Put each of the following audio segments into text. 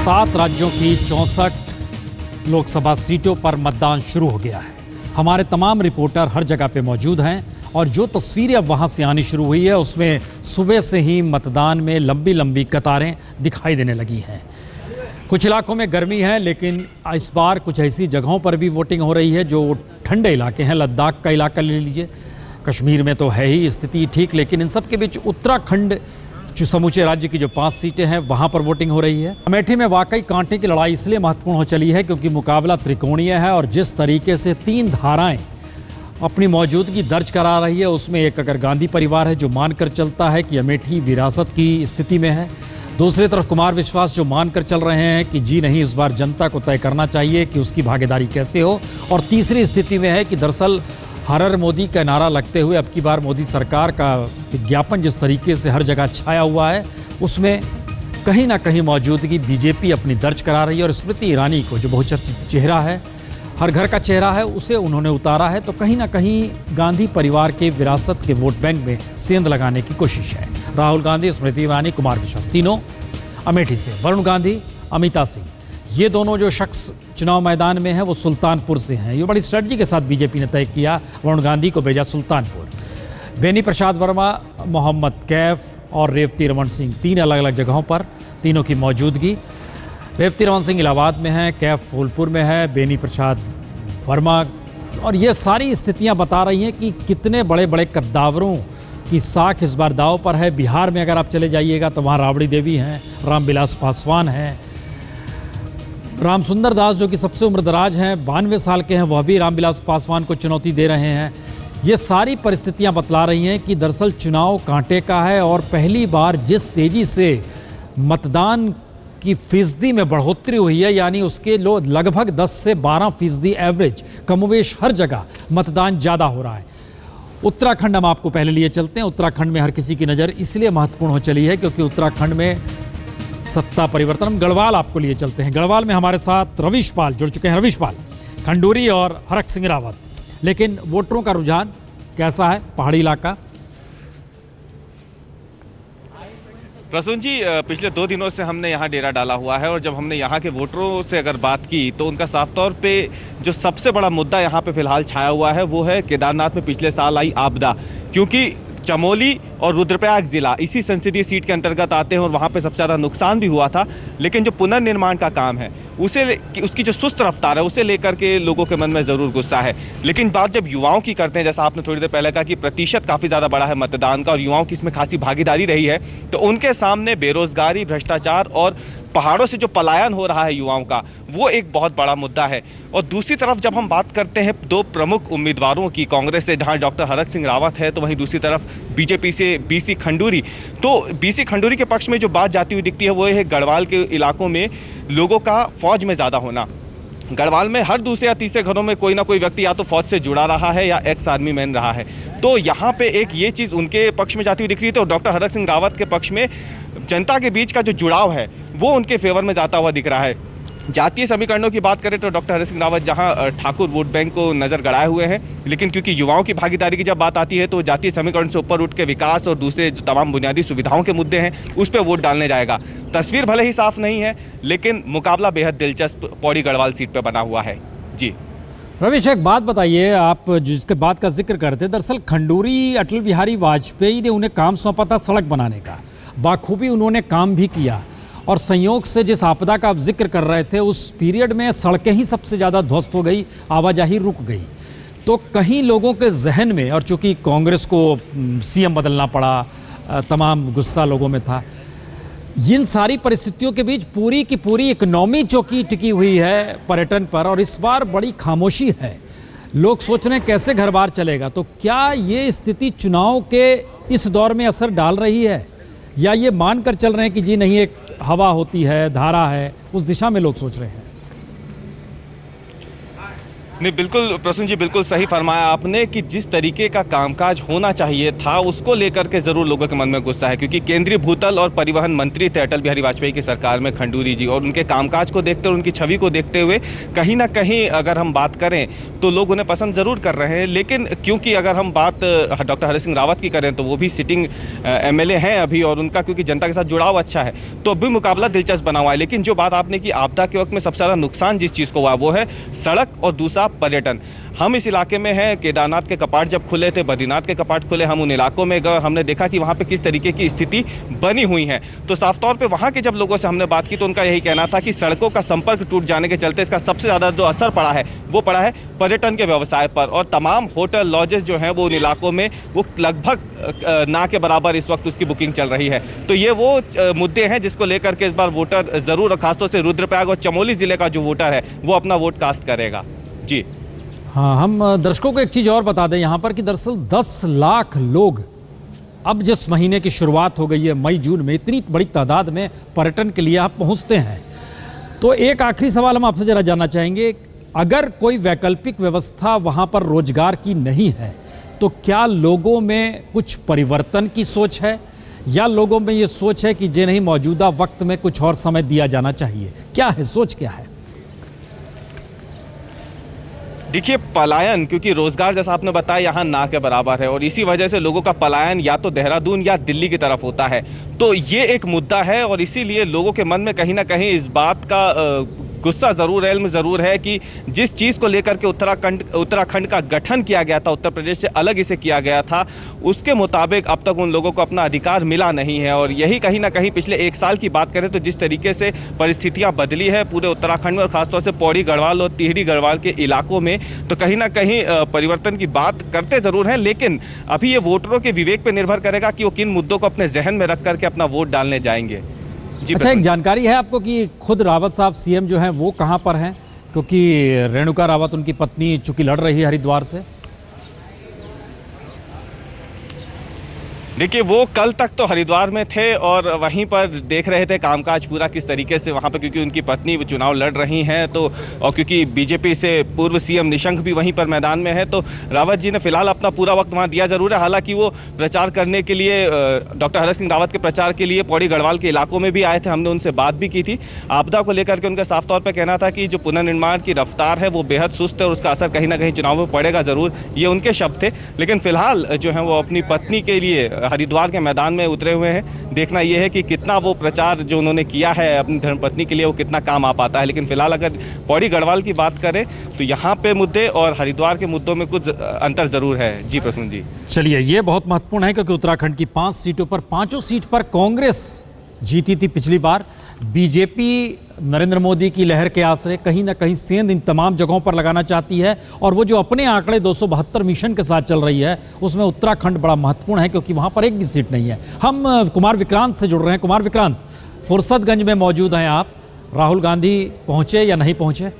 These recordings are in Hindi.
7 राज्यों की 64 लोकसभा सीटों पर मतदान शुरू हो गया है। हमारे तमाम रिपोर्टर हर जगह पे मौजूद हैं और जो तस्वीरें अब वहां से आनी शुरू हुई है उसमें सुबह से ही मतदान में लंबी लंबी कतारें दिखाई देने लगी हैं। कुछ इलाकों में गर्मी है, लेकिन इस बार कुछ ऐसी जगहों पर भी वोटिंग हो रही है जो ठंडे इलाके हैं। लद्दाख का इलाका ले लीजिए, कश्मीर में तो है ही स्थिति ठीक, लेकिन इन सब के बीच उत्तराखंड जो समूचे राज्य की जो 5 सीटें हैं वहां पर वोटिंग हो रही है। अमेठी में वाकई कांटे की लड़ाई इसलिए महत्वपूर्ण हो चली है क्योंकि मुकाबला त्रिकोणीय है और जिस तरीके से 3 धाराएं अपनी मौजूदगी दर्ज करा रही है उसमें एक अगर गांधी परिवार है जो मानकर चलता है कि अमेठी विरासत की स्थिति में है, दूसरी तरफ कुमार विश्वास जो मानकर चल रहे हैं कि जी नहीं, इस बार जनता को तय करना चाहिए कि उसकी भागीदारी कैसे हो, और तीसरी स्थिति में है कि दरअसल हर हर मोदी का नारा लगते हुए अब की बार मोदी सरकार का विज्ञापन जिस तरीके से हर जगह छाया हुआ है उसमें कहीं ना कहीं मौजूदगी बीजेपी अपनी दर्ज करा रही है। और स्मृति ईरानी को जो बहुचर्चित चेहरा है, हर घर का चेहरा है, उसे उन्होंने उतारा है, तो कहीं ना कहीं गांधी परिवार के विरासत के वोट बैंक में सेंध लगाने की कोशिश है। राहुल गांधी, स्मृति ईरानी, कुमार विश्वास तीनों अमेठी से, वरुण गांधी, अमिता सिंह, ये दोनों जो शख्स चुनाव मैदान में हैं वो सुल्तानपुर से हैं। ये बड़ी स्ट्रेटजी के साथ बीजेपी ने तय किया, वरुण गांधी को भेजा सुल्तानपुर। बेनी प्रसाद वर्मा, मोहम्मद कैफ और रेवती रमन सिंह, 3 अलग अलग जगहों पर तीनों की मौजूदगी। रेवती रमन सिंह इलाहाबाद में है, कैफ फूलपुर में है, बेनी प्रसाद वर्मा, और ये सारी स्थितियां बता रही हैं कि कितने बड़े बड़े कद्दावरों की साख इस बार दाव पर है। बिहार में अगर आप चले जाइएगा तो वहाँ राबड़ी देवी हैं, रामविलास पासवान हैं, रामसुंदर दास जो कि सबसे उम्रदराज हैं, 92 साल के हैं, वह भी रामविलास पासवान को चुनौती दे रहे हैं। ये सारी परिस्थितियां बतला रही हैं कि दरअसल चुनाव कांटे का है और पहली बार जिस तेजी से मतदान की फीसदी में बढ़ोतरी हुई है, यानी उसके लगभग 10 से 12% एवरेज कमोवेश हर जगह मतदान ज़्यादा हो रहा है। उत्तराखंड हम आपको पहले लिए चलते हैं। उत्तराखंड में हर किसी की नज़र इसलिए महत्वपूर्ण हो चली है क्योंकि उत्तराखंड में सत्ता परिवर्तन। हम गढ़वाल आपको लिए चलते हैं। गढ़वाल में हमारे साथ रवीश पाल जुड़ चुके हैं। रवीश पाल, खंडूरी और हरक सिंह रावत, लेकिन वोटरों का रुझान कैसा है पहाड़ी इलाका? प्रसून जी, पिछले 2 दिनों से हमने यहाँ डेरा डाला हुआ है और जब हमने यहाँ के वोटरों से अगर बात की तो उनका साफ तौर पे जो सबसे बड़ा मुद्दा यहाँ पे फिलहाल छाया हुआ है वो है केदारनाथ में पिछले साल आई आपदा। क्योंकि चमोली और रुद्रप्रयाग जिला इसी संसदीय सीट के अंतर्गत आते हैं और वहां पे सबसे ज्यादा नुकसान भी हुआ था, लेकिन जो पुनर्निर्माण का काम है उसकी जो सुस्त रफ्तार है उसे लेकर के लोगों के मन में जरूर गुस्सा है। लेकिन बात जब युवाओं की करते हैं, जैसा आपने थोड़ी देर पहले कहा कि प्रतिशत काफी ज्यादा बड़ा है मतदान का और युवाओं की इसमें खासी भागीदारी रही है, तो उनके सामने बेरोजगारी, भ्रष्टाचार और पहाड़ों से जो पलायन हो रहा है युवाओं का, वो एक बहुत बड़ा मुद्दा है। और दूसरी तरफ जब हम बात करते हैं 2 प्रमुख उम्मीदवारों की, कांग्रेस से जहां डॉक्टर हरक सिंह रावत है तो वहीं दूसरी तरफ बीजेपी से बीसी खंडूरी, तो बीसी खंडूरी के पक्ष में जो बात जाती हुई दिखती है वो है गढ़वाल के इलाकों में लोगों का फौज में ज्यादा होना। गढ़वाल में हर दूसरे या तीसरे घरों में कोई ना कोई व्यक्ति या तो फौज से जुड़ा रहा है या एक्स आर्मी मैन रहा है, तो यहाँ पे एक ये चीज उनके पक्ष में जाती हुई दिख रही है। तो डॉक्टर हरक सिंह रावत के पक्ष में जनता के बीच का जो जुड़ाव है वो उनके फेवर में जाता हुआ दिख रहा है। जातीय समीकरणों की बात करें तो डॉक्टर हरक सिंह रावत जहां ठाकुर वोट बैंक को नजर गड़ाए हुए हैं, लेकिन क्योंकि युवाओं की भागीदारी की जब बात आती है तो जातीय समीकरण से ऊपर उठ के विकास और दूसरे जो तमाम बुनियादी सुविधाओं के मुद्दे हैं उस पर वोट डालने जाएगा। तस्वीर भले ही साफ नहीं है, लेकिन मुकाबला बेहद दिलचस्प पौड़ी गढ़वाल सीट पर बना हुआ है। जी रवीश, एक बात बताइए, आप जिसके बात का जिक्र करते, दरअसल खंडूरी अटल बिहारी वाजपेयी ने उन्हें काम सौंपा था सड़क बनाने का, बाखूबी उन्होंने काम भी किया, और संयोग से जिस आपदा का आप जिक्र कर रहे थे उस पीरियड में सड़कें ही सबसे ज़्यादा ध्वस्त हो गई, आवाजाही रुक गई। तो कहीं लोगों के जहन में, और चूंकि कांग्रेस को सीएम बदलना पड़ा, तमाम गुस्सा लोगों में था, इन सारी परिस्थितियों के बीच पूरी की पूरी इकोनॉमी चौकी टिकी हुई है पर्यटन पर, और इस बार बड़ी खामोशी है। लोग सोच रहे हैं कैसे घर बार चलेगा। तो क्या ये स्थिति चुनाव के इस दौर में असर डाल रही है, या ये मानकर चल रहे हैं कि जी नहीं, एक हवा होती है, धारा है, उस दिशा में लोग सोच रहे हैं? नहीं, बिल्कुल प्रसून जी, बिल्कुल सही फरमाया आपने कि जिस तरीके का कामकाज होना चाहिए था उसको लेकर के जरूर लोगों के मन में गुस्सा है, क्योंकि केंद्रीय भूतल और परिवहन मंत्री थे अटल बिहारी वाजपेयी की सरकार में खंडूरी जी, और उनके कामकाज को देखते हुए, उनकी छवि को देखते हुए कहीं ना कहीं अगर हम बात करें तो लोग उन्हें पसंद जरूर कर रहे हैं। लेकिन क्योंकि अगर हम बात डॉक्टर हरि सिंह रावत की करें तो वो भी सिटिंग एमएलए हैं अभी, और उनका क्योंकि जनता के साथ जुड़ाव अच्छा है तो अभी मुकाबला दिलचस्प बना हुआ है। लेकिन जो बात आपने की आपदा के वक्त में सबसे ज्यादा नुकसान जिस चीज को हुआ वो है सड़क और दूसरा पर्यटन। हम इस इलाके में हैं, केदारनाथ के कपाट जब खुले थे, बद्रीनाथ के कपाट खुले, हम उन इलाकों में गए, हमने देखा कि वहां पे किस तरीके की स्थिति बनी हुई है। तो साफ तौर पे वहां के जब लोगों से हमने बात की तो उनका यही कहना था कि सड़कों का संपर्क टूट जाने के चलते इसका सबसे ज्यादा जो असर पड़ा है वो पड़ा है पर्यटन के व्यवसाय पर, और तमाम होटल लॉजेस जो हैं वो उन इलाकों में वो लगभग ना के बराबर इस वक्त उसकी बुकिंग चल रही है। तो ये वो मुद्दे हैं जिसको लेकर के इस बार वोटर जरूर, खासतौर से रुद्रप्रयाग और चमोली जिले का जो वोटर है वो अपना वोट कास्ट करेगा। जी हाँ, हम दर्शकों को एक चीज़ और बता दें यहाँ पर कि दरअसल 10 लाख लोग अब जिस महीने की शुरुआत हो गई है मई जून में, इतनी बड़ी तादाद में पर्यटन के लिए आप पहुँचते हैं। तो एक आखिरी सवाल हम आपसे जरा जानना चाहेंगे, अगर कोई वैकल्पिक व्यवस्था वहाँ पर रोजगार की नहीं है तो क्या लोगों में कुछ परिवर्तन की सोच है, या लोगों में ये सोच है कि जे नहीं मौजूदा वक्त में कुछ और समय दिया जाना चाहिए? क्या है, सोच क्या है? देखिए, पलायन, क्योंकि रोजगार जैसा आपने बताया यहाँ ना के बराबर है, और इसी वजह से लोगों का पलायन या तो देहरादून या दिल्ली की तरफ होता है। तो ये एक मुद्दा है, और इसीलिए लोगों के मन में कहीं ना कहीं इस बात का गुस्सा जरूर है, इल्म जरूर है कि जिस चीज को लेकर के उत्तराखंड का गठन किया गया था, उत्तर प्रदेश से अलग इसे किया गया था, उसके मुताबिक अब तक उन लोगों को अपना अधिकार मिला नहीं है। और यही कहीं ना कहीं पिछले 1 साल की बात करें तो जिस तरीके से परिस्थितियां बदली है पूरे उत्तराखंड में, और खासतौर से पौड़ी गढ़वाल और टिहरी गढ़वाल के इलाकों में, तो कहीं ना कहीं परिवर्तन की बात करते जरूर हैं। लेकिन अभी ये वोटरों के विवेक पर निर्भर करेगा कि वो किन मुद्दों को अपने जहन में रख करके अपना वोट डालने जाएंगे। अच्छा, एक जानकारी है आपको कि खुद रावत साहब सीएम जो हैं वो कहां पर हैं? क्योंकि रेणुका रावत उनकी पत्नी चूंकि लड़ रही है हरिद्वार से। देखिए, वो कल तक तो हरिद्वार में थे और वहीं पर देख रहे थे कामकाज पूरा किस तरीके से वहां पर, क्योंकि उनकी पत्नी वो चुनाव लड़ रही हैं, तो और क्योंकि बीजेपी से पूर्व सीएम निशंक भी वहीं पर मैदान में है, तो रावत जी ने फिलहाल अपना पूरा वक्त वहां दिया जरूर है। हालांकि वो प्रचार करने के लिए, डॉक्टर हरि सिंह रावत के प्रचार के लिए पौड़ी गढ़वाल के इलाकों में भी आए थे, हमने उनसे बात भी की थी। आपदा को लेकर के उनका साफ तौर पर कहना था कि जो पुनर्निर्माण की रफ्तार है वो बेहद सुस्त है और उसका असर कहीं ना कहीं चुनाव में पड़ेगा जरूर, ये उनके शब्द थे। लेकिन फिलहाल जो है वो अपनी पत्नी के लिए हरिद्वार के मैदान में उतरे हुए हैं। देखना यह है कि कितना वो प्रचार जो उन्होंने किया है अपनी धर्मपत्नी के लिए वो कितना काम आ पाता है। लेकिन फिलहाल अगर पौड़ी गढ़वाल की बात करें तो यहाँ पे मुद्दे और हरिद्वार के मुद्दों में कुछ अंतर जरूर है। जी प्रसून जी, चलिए, ये बहुत महत्वपूर्ण है क्योंकि उत्तराखंड की 5 सीटों पर 5 सीट पर कांग्रेस जीती थी पिछली बार। बीजेपी नरेंद्र मोदी की लहर के आसरे कहीं ना कहीं सेंध इन तमाम जगहों पर लगाना चाहती है, और वो जो अपने आंकड़े 272 मिशन के साथ चल रही है उसमें उत्तराखंड बड़ा महत्वपूर्ण है क्योंकि वहां पर एक भी सीट नहीं है। हम कुमार विक्रांत से जुड़ रहे हैं। कुमार विक्रांत, फुर्सतगंज में मौजूद हैं आप। राहुल गांधी पहुंचे या नहीं पहुंचे?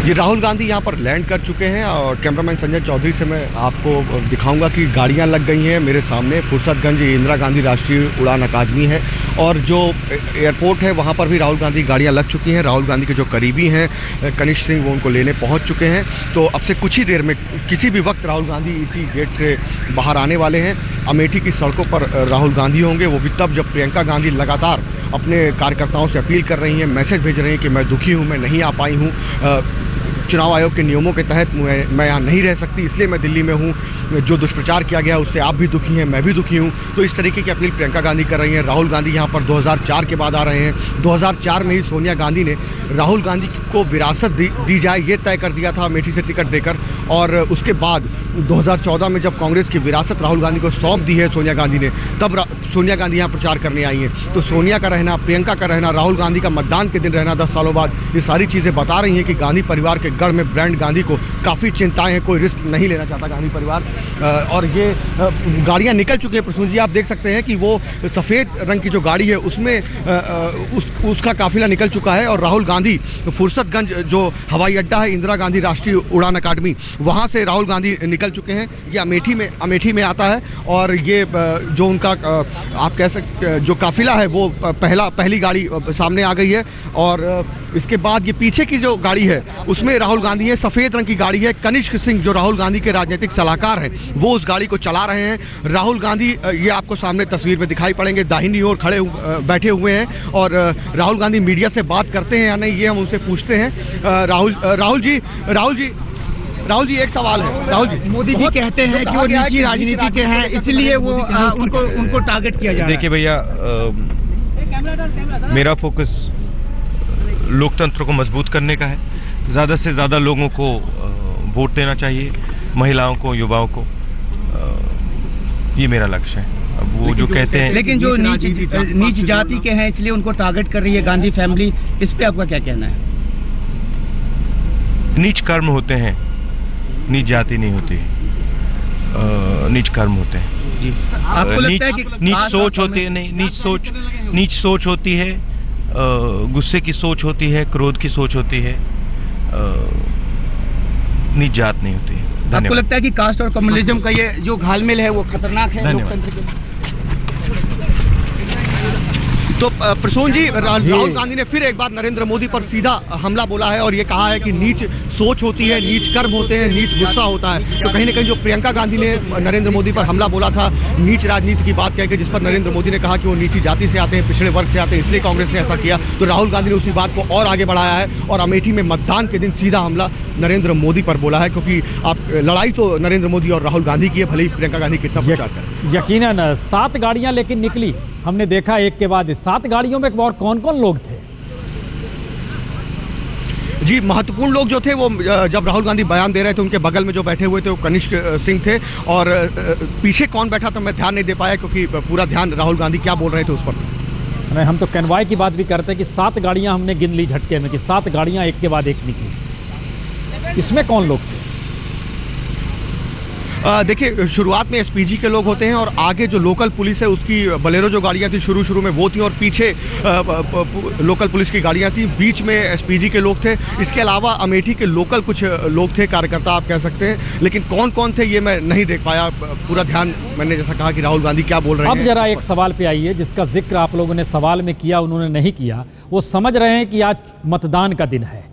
ये राहुल गांधी यहाँ पर लैंड कर चुके हैं, और कैमरामैन संजय चौधरी से मैं आपको दिखाऊंगा कि गाड़ियाँ लग गई हैं मेरे सामने। फुर्सतगंज इंदिरा गांधी राष्ट्रीय उड़ान अकादमी है, और जो एयरपोर्ट है वहाँ पर भी राहुल गांधी गाड़ियाँ लग चुकी हैं। राहुल गांधी के जो करीबी हैं कनिष्ठ सिंह, वो उनको लेने पहुँच चुके हैं। तो अब से कुछ ही देर में, किसी भी वक्त राहुल गांधी इसी गेट से बाहर आने वाले हैं। अमेठी की सड़कों पर राहुल गांधी होंगे, वो भी तब जब प्रियंका गांधी लगातार अपने कार्यकर्ताओं से अपील कर रही हैं, मैसेज भेज रही हैं कि मैं दुखी हूँ, मैं नहीं आ पाई हूँ, चुनाव आयोग के नियमों के तहत मैं यहाँ नहीं रह सकती, इसलिए मैं दिल्ली में हूँ, जो दुष्प्रचार किया गया उससे आप भी दुखी हैं, मैं भी दुखी हूँ। तो इस तरीके की अपील प्रियंका गांधी कर रही हैं। राहुल गांधी यहाँ पर 2004 के बाद आ रहे हैं। 2004 में ही सोनिया गांधी ने राहुल गांधी को विरासत दी जाए ये तय कर दिया था अमेठी से टिकट देकर, और उसके बाद 2014 में जब कांग्रेस की विरासत राहुल गांधी को सौंप दी है सोनिया गांधी ने, तब सोनिया गांधी यहाँ प्रचार करने आई हैं। तो सोनिया का रहना, प्रियंका का रहना, राहुल गांधी का मतदान के दिन रहना 10 सालों बाद, ये सारी चीज़ें बता रही हैं कि गांधी परिवार के गढ़ में ब्रांड गांधी को काफ़ी चिंताएं हैं, कोई रिस्क नहीं लेना चाहता गांधी परिवार। और ये गाड़ियाँ निकल चुकी हैं प्रसून जी, आप देख सकते हैं कि वो सफ़ेद रंग की जो गाड़ी है उसमें उसका काफिला निकल चुका है। और राहुल गांधी फुर्सतगंज जो हवाई अड्डा है, इंदिरा गांधी राष्ट्रीय उड़ान अकादमी, वहाँ से राहुल गांधी निकल चुके हैं। ये अमेठी में आता है और ये जो उनका आप कह सकते जो काफिला है वो पहली गाड़ी सामने आ गई है। और इसके बाद ये पीछे की जो गाड़ी है उसमें राहुल गांधी है, सफेद रंग की गाड़ी है। कनिष्क सिंह जो राहुल गांधी के राजनीतिक सलाहकार हैं वो उस गाड़ी को चला रहे हैं। राहुल गांधी ये आपको सामने तस्वीर में दिखाई पड़ेंगे, दाहिनी ओर बैठे हुए हैं। और राहुल गांधी मीडिया से बात करते हैं या नहीं ये हम उनसे पूछते हैं। राहुल जी एक सवाल है। राहुल जी, मोदी जी कहते हैं कि वो निजी राजनीति के हैं, इसलिए वो उनको टारगेट किया जा रहा है। देखिए भैया, मेरा फोकस लोकतंत्र को मजबूत करने का है। ज़्यादा से ज़्यादा लोगों को वोट देना चाहिए, महिलाओं को, युवाओं को, ये मेरा लक्ष्य है। अब वो जो कहते हैं, लेकिन जो नीच जाति के हैं इसलिए उनको टारगेट कर रही है गांधी फैमिली, इस पे आपका क्या कहना है? नीच कर्म होते हैं, नीच जाति नहीं होती, नीच कर्म होते हैं जी। आपको लगता है कि नीच सोच होती है? नहीं, नीच सोच होती है, गुस्से की सोच होती है, क्रोध की सोच होती है, नीच जात नहीं होती है। आपको लगता है कि कास्ट और कम्युनलिज्म का ये जो घालमेल है वो खतरनाक है लोकतंत्र के लिए? तो प्रसून जी, राहुल गांधी ने फिर एक बार नरेंद्र मोदी पर सीधा हमला बोला है और ये कहा है कि नीच सोच होती है, नीच कर्म होते हैं, नीच गुस्सा होता है। तो कहीं ना कहीं जो प्रियंका गांधी ने नरेंद्र मोदी पर हमला बोला था, नीच राजनीति की बात कह के, जिस पर नरेंद्र मोदी ने कहा कि वो नीची जाति से आते हैं, पिछड़े वर्ग से आते हैं, इसलिए कांग्रेस ने ऐसा किया। तो राहुल गांधी ने उसी बात को और आगे बढ़ाया है और अमेठी में मतदान के दिन सीधा हमला नरेंद्र मोदी पर बोला है। क्योंकि आप लड़ाई तो नरेंद्र मोदी और राहुल गांधी की है, भले ही प्रियंका गांधी कितना प्रचार करें। यकीनन 7 गाड़ियां लेकिन निकली, हमने देखा एक के बाद 7 गाड़ियों में और कौन-कौन लोग थे? जी, महत्वपूर्ण लोग जो थे वो जब राहुल गांधी बयान दे रहे थे उनके बगल में जो बैठे हुए थे वो कनिष्क सिंह थे। और पीछे कौन बैठा था मैं ध्यान नहीं दे पाया क्योंकि पूरा ध्यान राहुल गांधी क्या बोल रहे थे उस पर। नहीं, हम तो कन्वॉय की बात भी करते हैं कि 7 गाड़ियां हमने गिन ली झटके में कि 7 गाड़ियां एक के बाद एक निकली। इसमें कौन लोग थे? देखिए, शुरुआत में एसपीजी के लोग होते हैं और आगे जो लोकल पुलिस है उसकी बलेरो जो गाड़ियां थी शुरू में वो थी और पीछे लोकल पुलिस की गाड़ियां थी, बीच में एसपीजी के लोग थे। इसके अलावा अमेठी के लोकल कुछ लोग थे, कार्यकर्ता आप कह सकते हैं, लेकिन कौन कौन थे ये मैं नहीं देख पाया। पूरा ध्यान मैंने जैसा कहा कि राहुल गांधी क्या बोल रहे हैं। अब जरा एक सवाल पे आइए जिसका जिक्र आप लोगों ने सवाल में किया, उन्होंने नहीं किया। वो समझ रहे हैं कि आज मतदान का दिन है,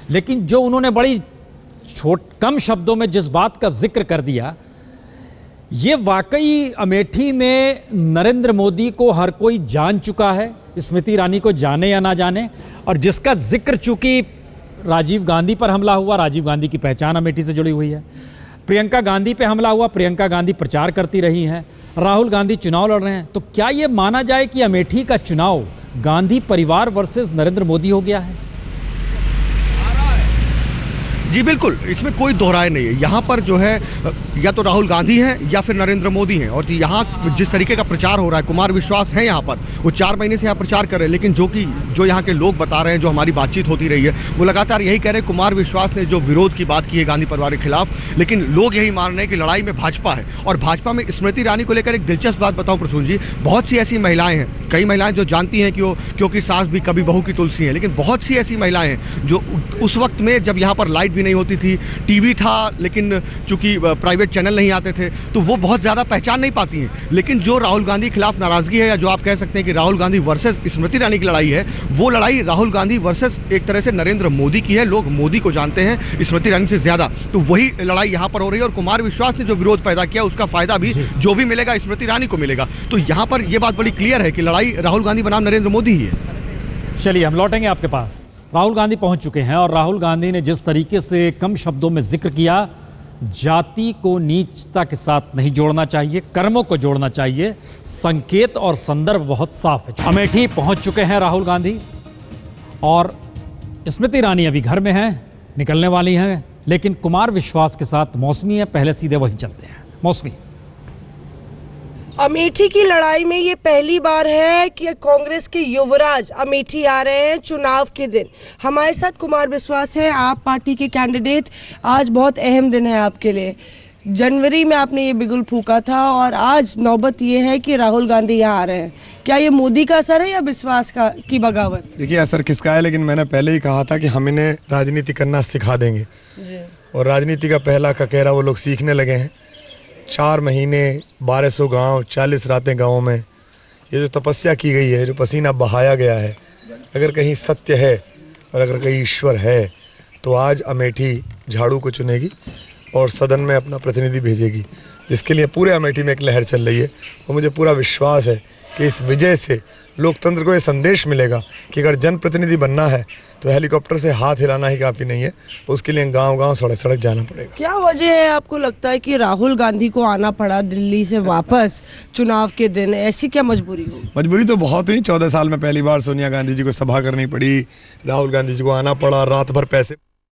लेकिन जो उन्होंने बड़ी कम शब्दों में जिस बात का जिक्र कर दिया, ये वाकई अमेठी में नरेंद्र मोदी को हर कोई जान चुका है, स्मृति ईरानी को जाने या ना जाने। और जिसका जिक्र चूंकि राजीव गांधी पर हमला हुआ, राजीव गांधी की पहचान अमेठी से जुड़ी हुई है, प्रियंका गांधी पे हमला हुआ, प्रियंका गांधी प्रचार करती रही हैं, राहुल गांधी चुनाव लड़ रहे हैं, तो क्या ये माना जाए कि अमेठी का चुनाव गांधी परिवार वर्सेस नरेंद्र मोदी हो गया है? जी बिल्कुल, इसमें कोई दोहराए नहीं है। यहाँ पर जो है या तो राहुल गांधी हैं या फिर नरेंद्र मोदी हैं। और यहाँ जिस तरीके का प्रचार हो रहा है, कुमार विश्वास हैं यहाँ पर, वो 4 महीने से यहाँ प्रचार कर रहे हैं, लेकिन जो यहाँ के लोग बता रहे हैं, जो हमारी बातचीत होती रही है, वो लगातार यही कह रहे हैं कुमार विश्वास ने जो विरोध की बात की है गांधी परिवार के खिलाफ, लेकिन लोग यही मान रहे हैं कि लड़ाई में भाजपा है। और भाजपा में स्मृति ईरानी को लेकर एक दिलचस्प बात बताऊं प्रसून जी, बहुत सी ऐसी महिलाएं हैं, कई महिलाएं जो जानती हैं कि वो क्योंकि सास भी कभी बहू की तुलसी है, लेकिन बहुत सी ऐसी महिलाएं हैं जो उस वक्त में जब यहाँ पर लाइट भी नहीं होती थी, टीवी था लेकिन चूंकि प्राइवेट चैनल नहीं आते थे, तो वो बहुत ज्यादा पहचान नहीं पाती हैं। लेकिन जो राहुल गांधी के खिलाफ नाराजगी है, या जो आप कह सकते हैं कि राहुल गांधी वर्सेस स्मृति ईरानी की लड़ाई है, वो लड़ाई राहुल गांधी वर्सेस एक तरह से नरेंद्र मोदी की है। लोग मोदी को जानते हैं स्मृति ईरानी से ज्यादा, तो वही लड़ाई यहाँ पर हो रही है। और कुमार विश्वास ने जो विरोध पैदा किया उसका फायदा भी जो भी मिलेगा स्मृति ईरानी को मिलेगा। तो यहाँ पर यह बात बड़ी क्लियर है कि लड़ाई राहुल गांधी बनाम नरेंद्र मोदी ही है। चलिए हम लौटेंगे आपके पास। राहुल गांधी पहुंच चुके हैं और राहुल गांधी ने जिस तरीके से कम शब्दों में जिक्र किया, जाति को नीचता के साथ नहीं जोड़ना चाहिए, कर्मों को जोड़ना चाहिए, संकेत और संदर्भ बहुत साफ है। अमेठी पहुंच चुके हैं राहुल गांधी और स्मृति ईरानी अभी घर में हैं, निकलने वाली हैं, लेकिन कुमार विश्वास के साथ मौसमी है। पहले सीधे वहीं चलते हैं। मौसमी, अमेठी की लड़ाई में ये पहली बार है कि कांग्रेस के युवराज अमेठी आ रहे हैं चुनाव के दिन। हमारे साथ कुमार विश्वास है, आप पार्टी के कैंडिडेट। आज बहुत अहम दिन है आपके लिए। जनवरी में आपने ये बिगुल फूका था और आज नौबत ये है कि राहुल गांधी यहाँ आ रहे हैं। क्या ये मोदी का असर है या विश्वास की बगावत? देखिए, असर किसका है, लेकिन मैंने पहले ही कहा था कि हम इन्हें राजनीति करना सिखा देंगे और राजनीति का पहला ककेरा वो लोग सीखने लगे हैं। 4 महीने 1200 गांव 40 रातें गाँवों में ये जो तपस्या की गई है, जो पसीना बहाया गया है, अगर कहीं सत्य है और अगर कहीं ईश्वर है तो आज अमेठी झाड़ू को चुनेगी और सदन में अपना प्रतिनिधि भेजेगी, जिसके लिए पूरे अमेठी में एक लहर चल रही है। और मुझे पूरा विश्वास है कि इस विजय से लोकतंत्र को ये संदेश मिलेगा कि अगर जनप्रतिनिधि बनना है तो हेलीकॉप्टर से हाथ हिलाना ही काफ़ी नहीं है, उसके लिए गांव-गांव सड़क-सड़क जाना पड़ेगा। क्या वजह है आपको लगता है कि राहुल गांधी को आना पड़ा दिल्ली से वापस चुनाव के दिन? ऐसी क्या मजबूरी हो? मजबूरी तो बहुत हुई। 14 साल में पहली बार सोनिया गांधी जी को सभा करनी पड़ी, राहुल गांधी जी को आना पड़ा, रात भर पैसे